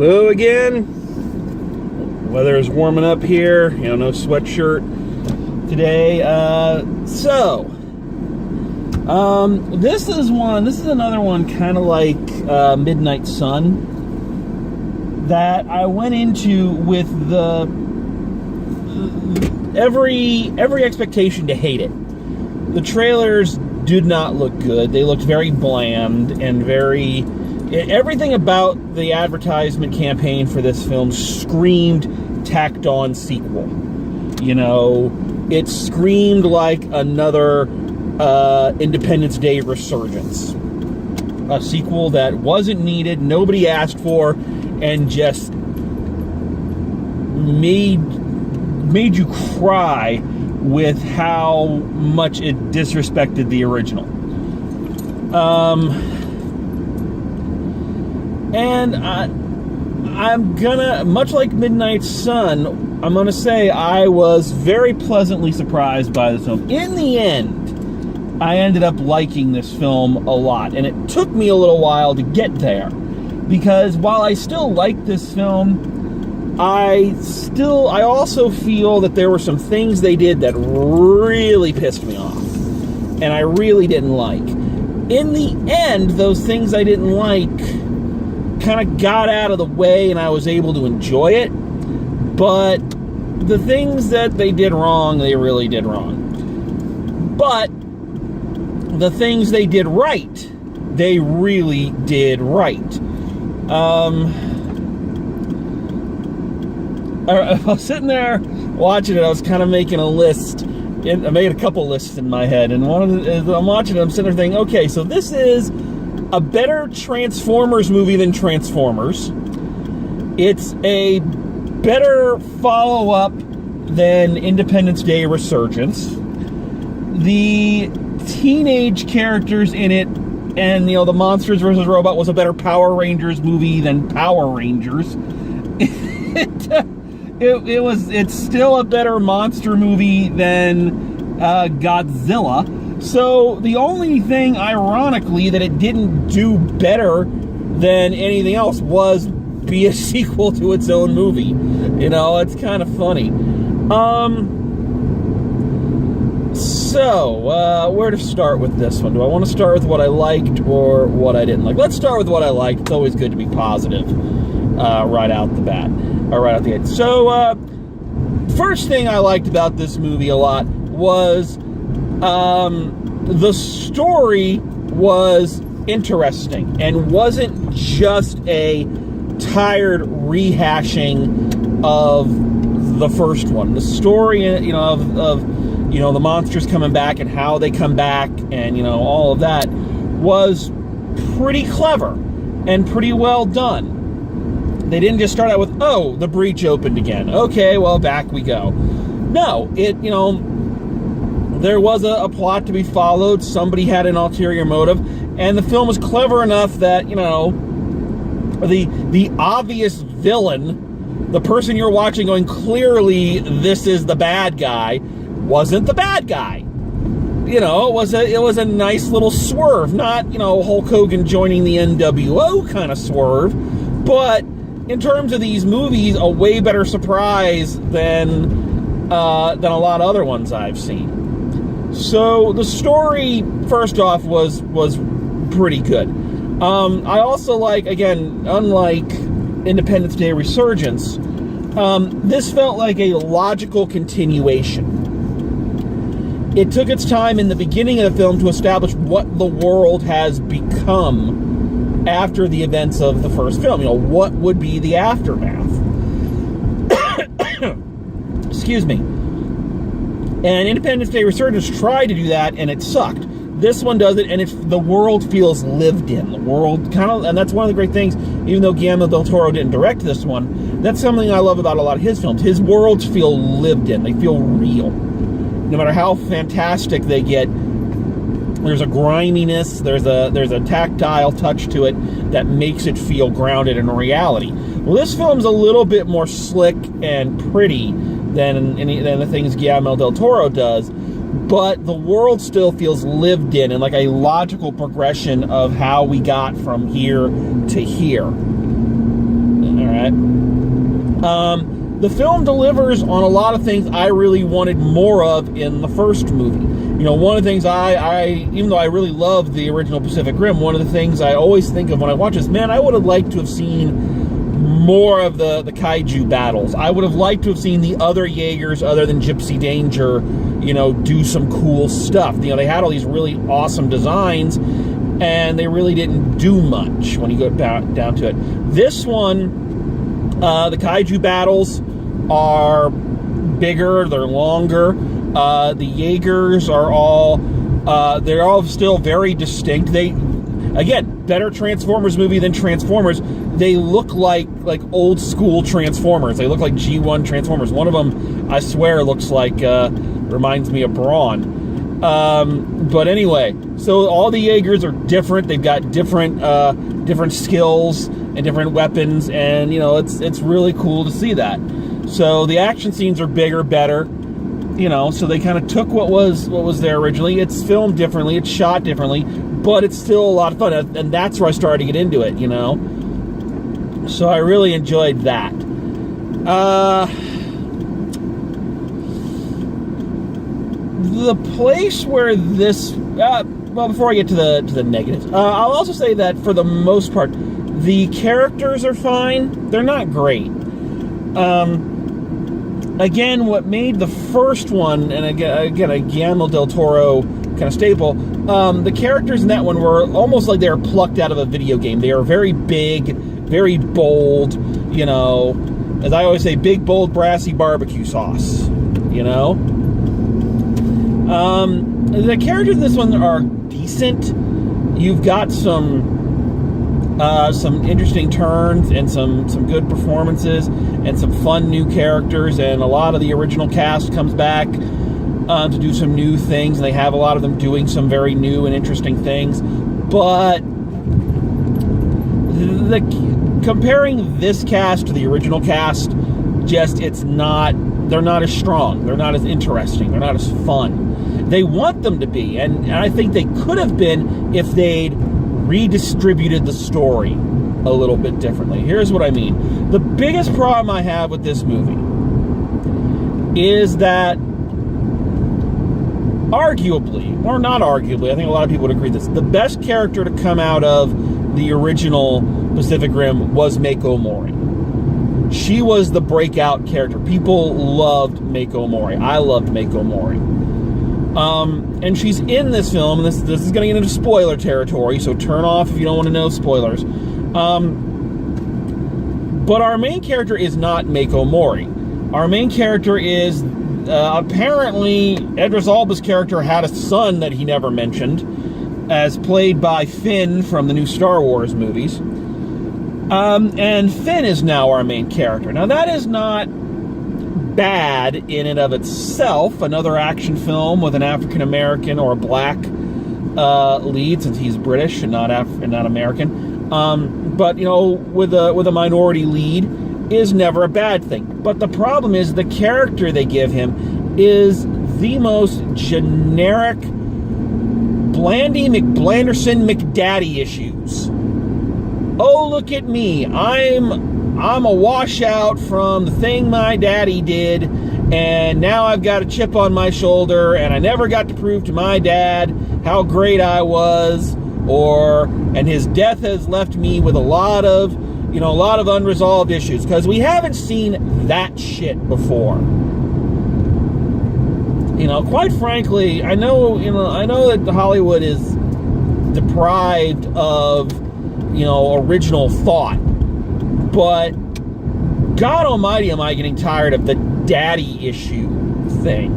Hello again. Weather is warming up here. No sweatshirt today. This is another one kind of like Midnight Sun that I went into with every expectation to hate it. The trailers did not look good. They looked very bland and everything about the advertisement campaign for this film screamed tacked on sequel. It screamed like another Independence Day resurgence. A sequel that wasn't needed, nobody asked for, and just made you cry with how much it disrespected the original. And I'm gonna, much like Midnight Sun, I'm gonna say I was very pleasantly surprised by this film. In the end, I ended up liking this film a lot, and it took me a little while to get there, because while I still like this film, I also feel that there were some things they did that really pissed me off, and I really didn't like. In the end, those things I didn't like kind of got out of the way, and I was able to enjoy it. But the things that they did wrong, they really did wrong. But the things they did right, they really did right. I was sitting there watching it. I was kind of making a list. I made a couple lists in my head, and as I'm watching it, I'm sitting there thinking, okay, so this is a better Transformers movie than Transformers. It's a better follow-up than Independence Day Resurgence. The teenage characters in it, and the Monsters vs. Robot was a better Power Rangers movie than Power Rangers. It's still a better monster movie than Godzilla. So the only thing, ironically, that it didn't do better than anything else was be a sequel to its own movie. It's kind of funny. So where to start with this one? Do I want to start with what I liked or what I didn't like? Let's start with what I liked. It's always good to be positive right out the bat. Right out the gate. So, first thing I liked about this movie a lot was the story was interesting and wasn't just a tired rehashing of the first one. The story, of the monsters coming back and how they come back and, all of that was pretty clever and pretty well done. They didn't just start out with, oh, the breach opened again. Okay, well, back we go. No, there was a plot to be followed. Somebody had an ulterior motive. And the film was clever enough that, the obvious villain, the person you're watching going, clearly this is the bad guy, wasn't the bad guy. It was a nice little swerve. Not, Hulk Hogan joining the NWO kind of swerve. But in terms of these movies, a way better surprise than a lot of other ones I've seen. So the story, first off, was pretty good. I also like, again, unlike Independence Day Resurgence, this felt like a logical continuation. It took its time in the beginning of the film to establish what the world has become after the events of the first film. What would be the aftermath? Excuse me. And Independence Day Resurgence tried to do that, and it sucked. This one does it, and the world feels lived in. The world and that's one of the great things, even though Guillermo del Toro didn't direct this one, that's something I love about a lot of his films. His worlds feel lived in. They feel real. No matter how fantastic they get, there's a griminess, there's a tactile touch to it that makes it feel grounded in reality. Well, this film's a little bit more slick and pretty than the things Guillermo del Toro does, but the world still feels lived in and like a logical progression of how we got from here to here. right? The film delivers on a lot of things I really wanted more of in the first movie. You know, one of the things even though I really love the original Pacific Rim, one of the things I always think of when I watch this, man, I would have liked to have seen more of the kaiju battles. I would have liked to have seen the other Jaegers other than Gypsy Danger, you know, do some cool stuff. You know, they had all these really awesome designs, and they really didn't do much when you go down to it. This one, the kaiju battles are bigger, they're longer. The Jaegers are they're all still very distinct. Again, better Transformers movie than Transformers. They look like old school Transformers. They look like G1 Transformers. One of them, I swear, looks like, reminds me of Brawn. But anyway, so all the Jaegers are different. They've got different skills and different weapons, and, you know, it's really cool to see that. So the action scenes are bigger, better. You know, so they kind of took what was there originally. It's filmed differently, it's shot differently, but it's still a lot of fun, and that's where I started to get into it, you know. So I really enjoyed that. The place where this, well, before I get to the negatives, I'll also say that for the most part, the characters are fine. They're not great. Again, what made the first one, and again a Guillermo del Toro kind of staple, the characters in that one were almost like they were plucked out of a video game. They are very big, very bold, you know, as I always say, big, bold, brassy barbecue sauce, you know? The characters in this one are decent. You've got some interesting turns and some good performances and some fun new characters, and a lot of the original cast comes back to do some new things, and they have a lot of them doing some very new and interesting things. But comparing this cast to the original cast, they're not as strong, they're not as interesting, they're not as fun. They want them to be, and I think they could have been if they'd redistributed the story a little bit differently. Here's what I mean. The biggest problem I have with this movie is that arguably, or not arguably, I think a lot of people would agree this, the best character to come out of the original Pacific Rim was Mako Mori. She was the breakout character. People loved Mako Mori. I loved Mako Mori. And she's in this film, and this is going to get into spoiler territory, so turn off if you don't want to know spoilers. But our main character is not Mako Mori. Our main character is, apparently, Idris Elba's character had a son that he never mentioned, as played by Finn from the new Star Wars movies. And Finn is now our main character. Now, that is not bad in and of itself. Another action film with an African-American or a black lead, since he's British and not American. But, you know, with a minority lead is never a bad thing. But the problem is the character they give him is the most generic Blandy McBlanderson McDaddy issues. Oh, look at me. I'm a washout from the thing my daddy did, and now I've got a chip on my shoulder, and I never got to prove to my dad how great I was, and his death has left me with a lot of unresolved issues, because we haven't seen that shit before. You know, quite frankly, I know that Hollywood is deprived of, you know, original thought. But God almighty, am I getting tired of the daddy issue thing.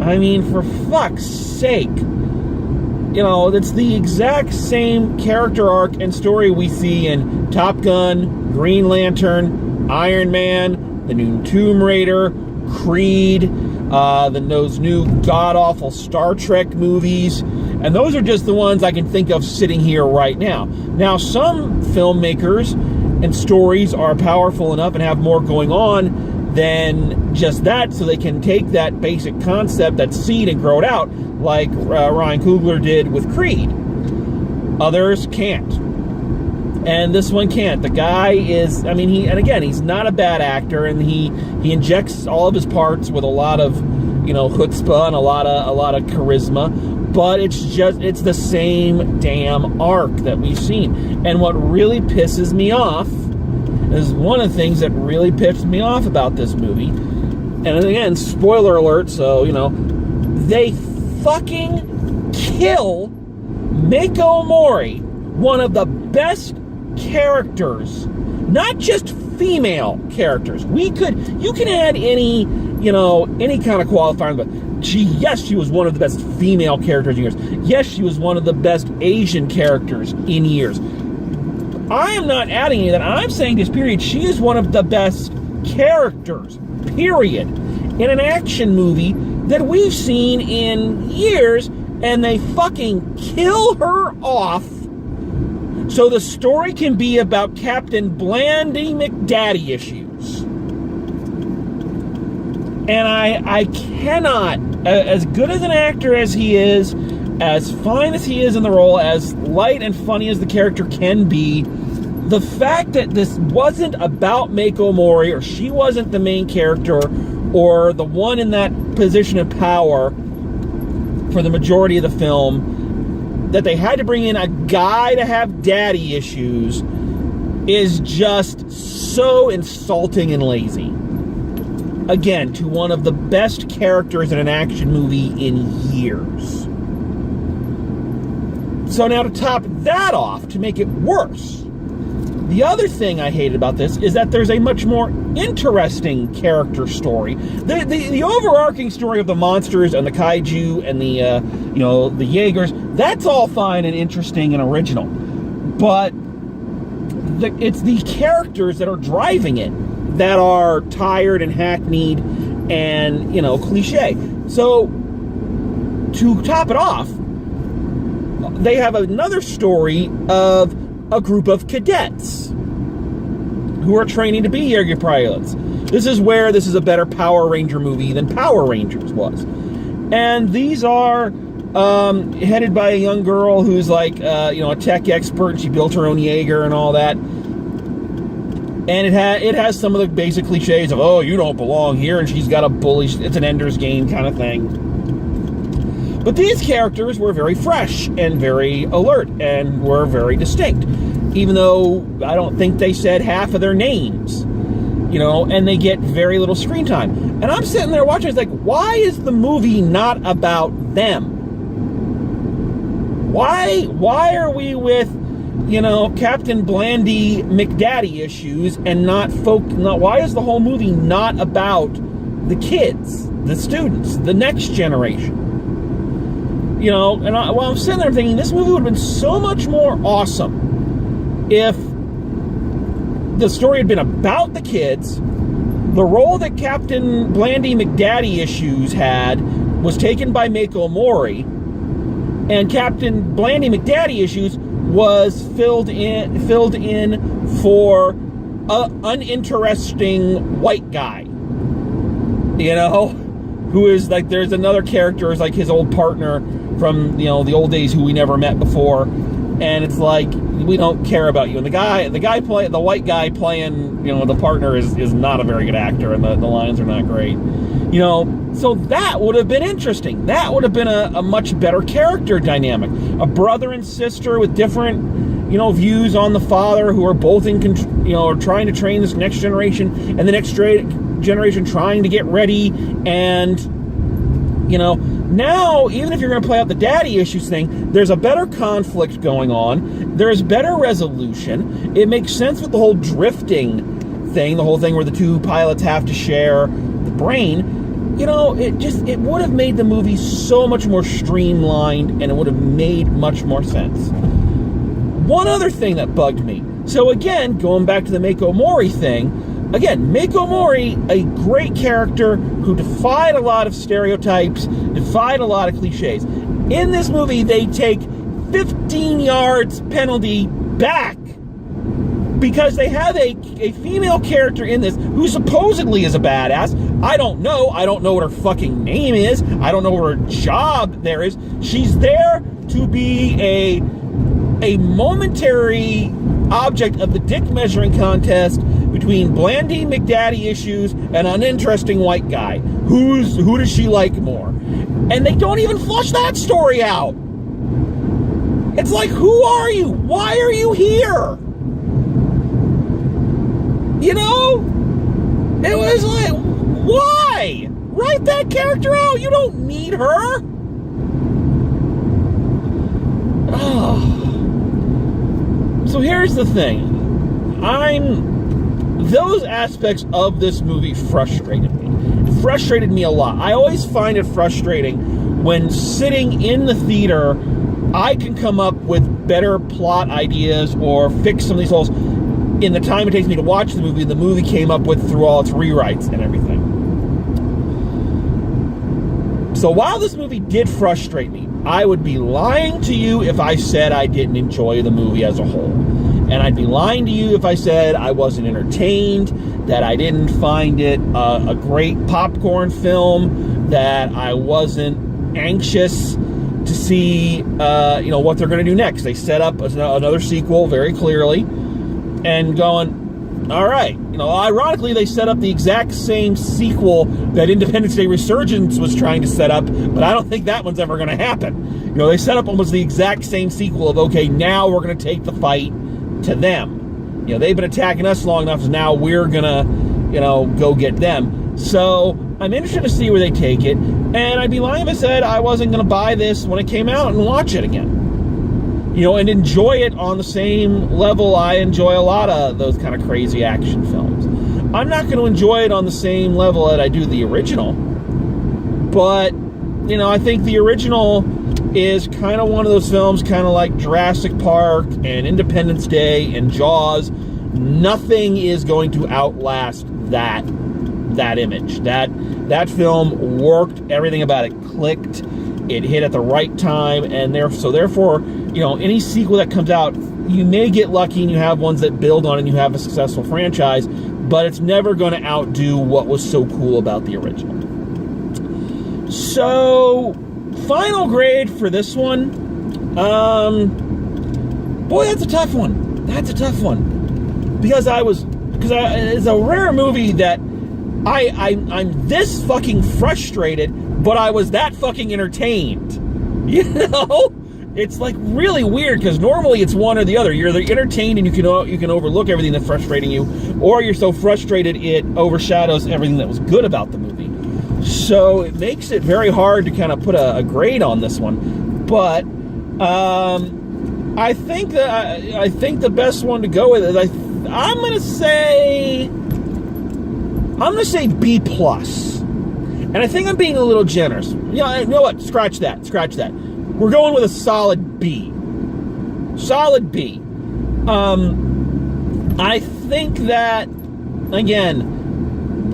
I mean, for fuck's sake. You know, it's the exact same character arc and story we see in Top Gun, Green Lantern, Iron Man, the new Tomb Raider, Creed, those new god-awful Star Trek movies. And those are just the ones I can think of sitting here right now. Now, some filmmakers and stories are powerful enough and have more going on than just that, so they can take that basic concept, that seed, and grow it out, like Ryan Coogler did with Creed. Others can't. And this one can't. The guy is, I mean, he's not a bad actor, and he injects all of his parts with a lot of, chutzpah and a lot of charisma, but it's the same damn arc that we've seen. And what really pisses me off is one of the things that really pissed me off about this movie, and again, spoiler alert, so, they fucking kill Mako Mori, one of the best characters, not just female characters. You can add any kind of qualifier, but yes, she was one of the best female characters in years. Yes, she was one of the best Asian characters in years. I am not adding any of that. I'm saying this period, she is one of the best characters, period, in an action movie that we've seen in years, and they fucking kill her off so the story can be about Captain Blandy McDaddy issues. And I cannot, as good as an actor as he is, as fine as he is in the role, as light and funny as the character can be, the fact that this wasn't about Mako Mori, or she wasn't the main character, or the one in that position of power for the majority of the film, that they had to bring in a guy to have daddy issues, is just so insulting and lazy. Again, to one of the best characters in an action movie in years. So now to top that off, to make it worse, the other thing I hated about this is that there's a much more interesting character story. The overarching story of the monsters and the kaiju and the Jaegers, that's all fine and interesting and original. But it's the characters that are driving it that are tired and hackneyed and, cliche. So to top it off, they have another story of a group of cadets who are training to be Jaeger pilots. This is where this is a better Power Ranger movie than Power Rangers was. And these are headed by a young girl who's like, a tech expert, and she built her own Jaeger and all that. And it has some of the basic cliches of, oh, you don't belong here, and she's got a bully, it's an Ender's Game kind of thing. But these characters were very fresh and very alert and were very distinct, even though I don't think they said half of their names, and they get very little screen time. And I'm sitting there watching, it's like, why is the movie not about them? Why are we with, Captain Blandy McDaddy issues and why is the whole movie not about the kids, the students, the next generation? While I'm sitting there thinking, this movie would have been so much more awesome if the story had been about the kids. The role that Captain Blandy McDaddy issues had was taken by Mako Mori, and Captain Blandy McDaddy issues was filled in for an uninteresting white guy. Who is like, there's another character is like his old partner from the old days who we never met before, and it's like, we don't care about you. And the white guy playing the partner is not a very good actor, and the lines are not great. So that would have been interesting. That would have been a much better character dynamic. A brother and sister with different views on the father, who are both are trying to train this next generation, and the next generation trying to get ready. And now, even if you're going to play out the daddy issues thing, there's a better conflict going on. There's better resolution. It makes sense with the whole drifting thing, the whole thing where the two pilots have to share the brain. It would have made the movie so much more streamlined, and it would have made much more sense. One other thing that bugged me. So again, going back to the Mako Mori thing, again, Mako Mori, a great character who defied a lot of stereotypes, defied a lot of cliches. In this movie, they take 15 yards penalty back because they have a female character in this who supposedly is a badass. I don't know what her fucking name is. I don't know what her job there is. She's there to be a momentary object of the dick measuring contest between Blandine McDaddy issues and an uninteresting white guy. Who does she like more? And they don't even flush that story out. It's like, who are you? Why are you here? You know? It was like, why? Write that character out. You don't need her. Oh. So here's the thing. Those aspects of this movie frustrated me. It frustrated me a lot. I always find it frustrating when sitting in the theater, I can come up with better plot ideas or fix some of these holes in the time it takes me to watch the movie came up with through all its rewrites and everything. So while this movie did frustrate me, I would be lying to you if I said I didn't enjoy the movie as a whole. And I'd be lying to you if I said I wasn't entertained, that I didn't find it a great popcorn film, that I wasn't anxious to see what they're going to do next. They set up another sequel very clearly and going, all right. Ironically, they set up the exact same sequel that Independence Day Resurgence was trying to set up, but I don't think that one's ever going to happen. They set up almost the exact same sequel of, okay, now we're going to take the fight to them. They've been attacking us long enough, so now we're going to, go get them. So I'm interested to see where they take it, and I'd be lying if I said I wasn't going to buy this when it came out and watch it again. And enjoy it on the same level I enjoy a lot of those kind of crazy action films. I'm not going to enjoy it on the same level that I do the original. But, I think the original is kind of one of those films, kind of like Jurassic Park and Independence Day and Jaws. Nothing is going to outlast that image. That film worked. Everything about it clicked. It hit at the right time, and therefore, any sequel that comes out, you may get lucky and you have ones that build on it and you have a successful franchise, but it's never going to outdo what was so cool about the original. So, final grade for this one. Boy, that's a tough one. Because it's a rare movie that I'm this fucking frustrated, but I was that fucking entertained. It's like really weird, because normally it's one or the other. You're either entertained and you can overlook everything that's frustrating you, or you're so frustrated it overshadows everything that was good about the movie. So it makes it very hard to kind of put a grade on this one. But I think the best one to go with is I'm gonna say B plus. And I think I'm being a little generous. You know what? Scratch that. We're going with a solid B. I think that, again,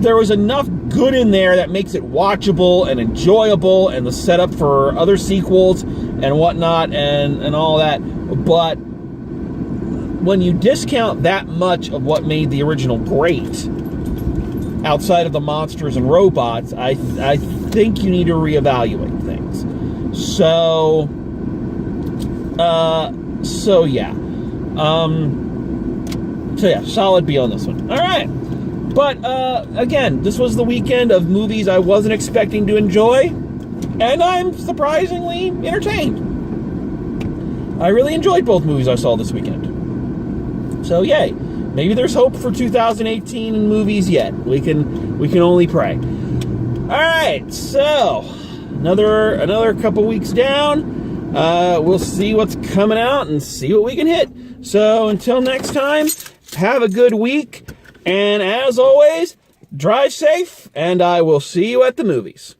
there was enough good in there that makes it watchable and enjoyable, and the setup for other sequels and whatnot and all that. But when you discount that much of what made the original great, outside of the monsters and robots, I think you need to reevaluate things. So yeah, solid B on this one. All right, but again, this was the weekend of movies I wasn't expecting to enjoy, and I'm surprisingly entertained. I really enjoyed both movies I saw this weekend. So yay. Maybe there's hope for 2018 in movies yet. We can only pray. All right, so another couple weeks down. We'll see what's coming out and see what we can hit. So until next time, have a good week, and as always, drive safe, and I will see you at the movies.